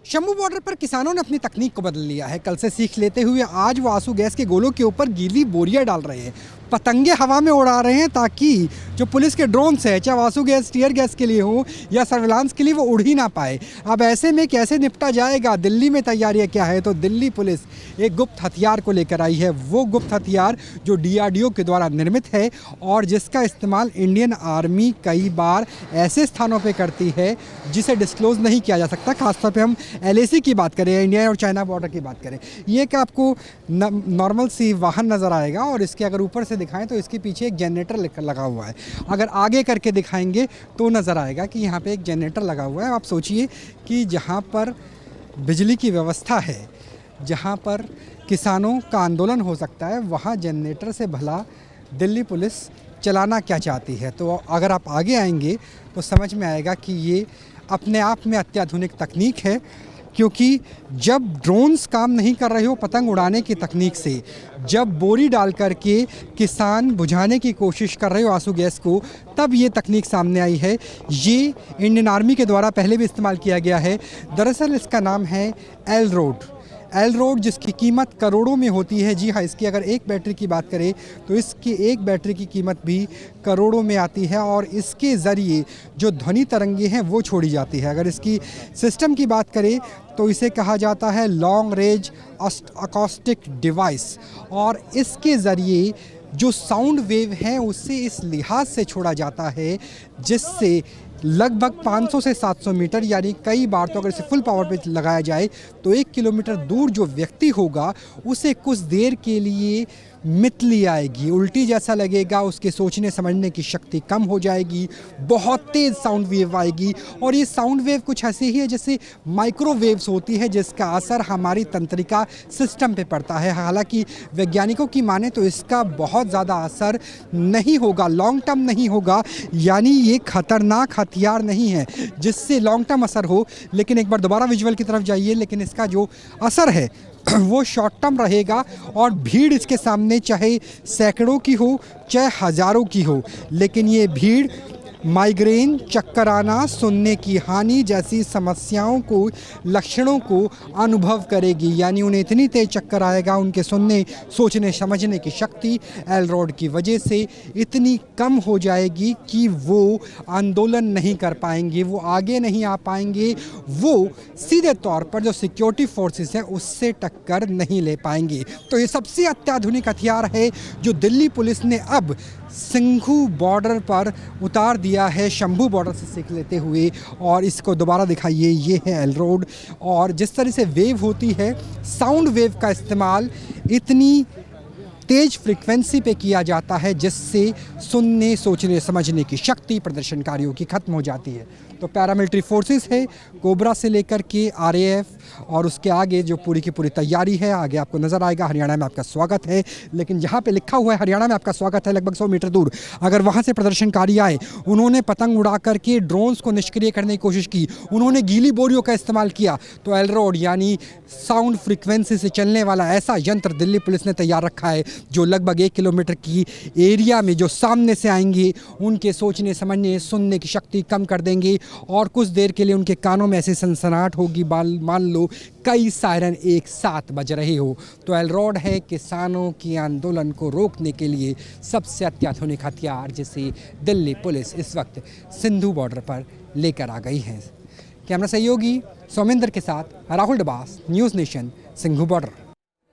Shambhu border पर किसानों ने अपनी तकनीक को बदल लिया है। कल से सीख लेते हुए आज वो आंसू गैस के गोलों के ऊपर गीली बोरियां डाल रहे हैं, पतंगे हवा में उड़ा रहे हैं ताकि जो पुलिस के ड्रोन्स है, चाहे आंसू गैस टीयर गैस के लिए हो या सर्विलांस के लिए, वो उड़ ही ना पाए। अब ऐसे में कैसे निपटा जाएगा? दिल्ली में तैयारियां क्या है? तो दिल्ली पुलिस एक गुप्त हथियार को लेकर आई है। वो गुप्त हथियार जो DRDO के द्वारा निर्मित है और जिसका इस्तेमाल इंडियन आर्मी कई बार ऐसे स्थानों पर करती है जिसे डिस्क्लोज नहीं किया जा सकता। खासतौर पर हम LAC की बात करें, इंडिया और चाइना बॉर्डर की बात करें, ये कि आपको नॉर्मल सी वाहन नज़र आएगा और इसके अगर ऊपर से दिखाएं तो इसके पीछे एक जनरेटर लगा हुआ है। अगर आगे करके दिखाएंगे तो नज़र आएगा कि यहाँ पे एक जनरेटर लगा हुआ है। आप सोचिए कि जहाँ पर बिजली की व्यवस्था है, जहाँ पर किसानों का आंदोलन हो सकता है, वहाँ जनरेटर से भला दिल्ली पुलिस चलाना क्या चाहती है। तो अगर आप आगे आएंगे तो समझ में आएगा कि ये अपने आप में अत्याधुनिक तकनीक है, क्योंकि जब ड्रोन्स काम नहीं कर रहे हो पतंग उड़ाने की तकनीक से, जब बोरी डाल करके किसान बुझाने की कोशिश कर रहे हो आंसू गैस को, तब ये तकनीक सामने आई है। ये इंडियन आर्मी के द्वारा पहले भी इस्तेमाल किया गया है। दरअसल इसका नाम है एल-रोड, जिसकी कीमत करोड़ों में होती है। जी हाँ, इसकी अगर एक बैटरी की बात करें तो इसकी एक बैटरी की कीमत भी करोड़ों में आती है और इसके ज़रिए जो ध्वनि तरंगे हैं वो छोड़ी जाती है। अगर इसकी सिस्टम की बात करें तो इसे कहा जाता है लॉन्ग रेंज अकॉस्टिक डिवाइस, और इसके ज़रिए जो साउंड वेव है उससे इस लिहाज से छोड़ा जाता है जिससे लगभग 500 से 700 मीटर, यानी कई बार तो अगर इसे फुल पावर पे लगाया जाए तो 1 किलोमीटर दूर जो व्यक्ति होगा उसे कुछ देर के लिए मितली आएगी, उल्टी जैसा लगेगा, उसके सोचने समझने की शक्ति कम हो जाएगी, बहुत तेज़ साउंड वेव आएगी। और ये साउंड वेव कुछ ऐसे ही है जैसे माइक्रोवेव्स होती है जिसका असर हमारी तंत्रिका सिस्टम पे पड़ता है। हालांकि वैज्ञानिकों की माने तो इसका बहुत ज़्यादा असर नहीं होगा, लॉन्ग टर्म नहीं होगा, यानी ये खतरनाक हथियार नहीं है जिससे लॉन्ग टर्म असर हो। लेकिन एक बार दोबारा विजुअल की तरफ जाइए, लेकिन इसका जो असर है वो शॉर्ट टर्म रहेगा और भीड़ इसके सामने चाहे सैकड़ों की हो चाहे हज़ारों की हो, लेकिन ये भीड़ माइग्रेन, चक्कर आना, सुनने की हानि जैसी समस्याओं को, लक्षणों को अनुभव करेगी। यानी उन्हें इतनी तेज चक्कर आएगा, उनके सुनने सोचने समझने की शक्ति एल-रोड की वजह से इतनी कम हो जाएगी कि वो आंदोलन नहीं कर पाएंगे, वो आगे नहीं आ पाएंगे, वो सीधे तौर पर जो सिक्योरिटी फोर्सेस हैं उससे टक्कर नहीं ले पाएंगे। तो ये सबसे अत्याधुनिक हथियार है जो दिल्ली पुलिस ने अब सिंघू बॉर्डर पर उतार दिया है, शंभू बॉर्डर से सीख लेते हुए। और इसको दोबारा दिखाइए, ये है एल-रोड, और जिस तरह से वेव होती है, साउंड वेव का इस्तेमाल इतनी तेज फ्रीक्वेंसी पे किया जाता है जिससे सुनने सोचने समझने की शक्ति प्रदर्शनकारियों की खत्म हो जाती है। तो पैरामिलिट्री फोर्सेस है, कोबरा से लेकर के RAF और उसके आगे जो पूरी की पूरी तैयारी है, आगे आपको नज़र आएगा। हरियाणा में आपका स्वागत है, लेकिन जहाँ पे लिखा हुआ है हरियाणा में आपका स्वागत है, लगभग 100 मीटर दूर अगर वहाँ से प्रदर्शनकारी आए, उन्होंने पतंग उड़ा करके ड्रोन्स को निष्क्रिय करने की कोशिश की, उन्होंने गीली बोरियों का इस्तेमाल किया, तो एल-रोड यानी साउंड फ्रिक्वेंसी से चलने वाला ऐसा यंत्र दिल्ली पुलिस ने तैयार रखा है जो लगभग 1 किलोमीटर की एरिया में जो सामने से आएंगे उनके सोचने समझने सुनने की शक्ति कम कर देंगे और कुछ देर के लिए उनके कानों में ऐसी सनसनाहट होगी, मान लो कई सायरन एक साथ बज रहे हो। तो एल-रोड है किसानों की आंदोलन को रोकने के लिए सबसे अत्याधुनिक हथियार जिसे दिल्ली पुलिस इस वक्त सिंधु बॉर्डर पर लेकर आ गई है। कैमरा सहयोगी सौमेंद्र के साथ Rahul Dabas, news nation, Singhu border.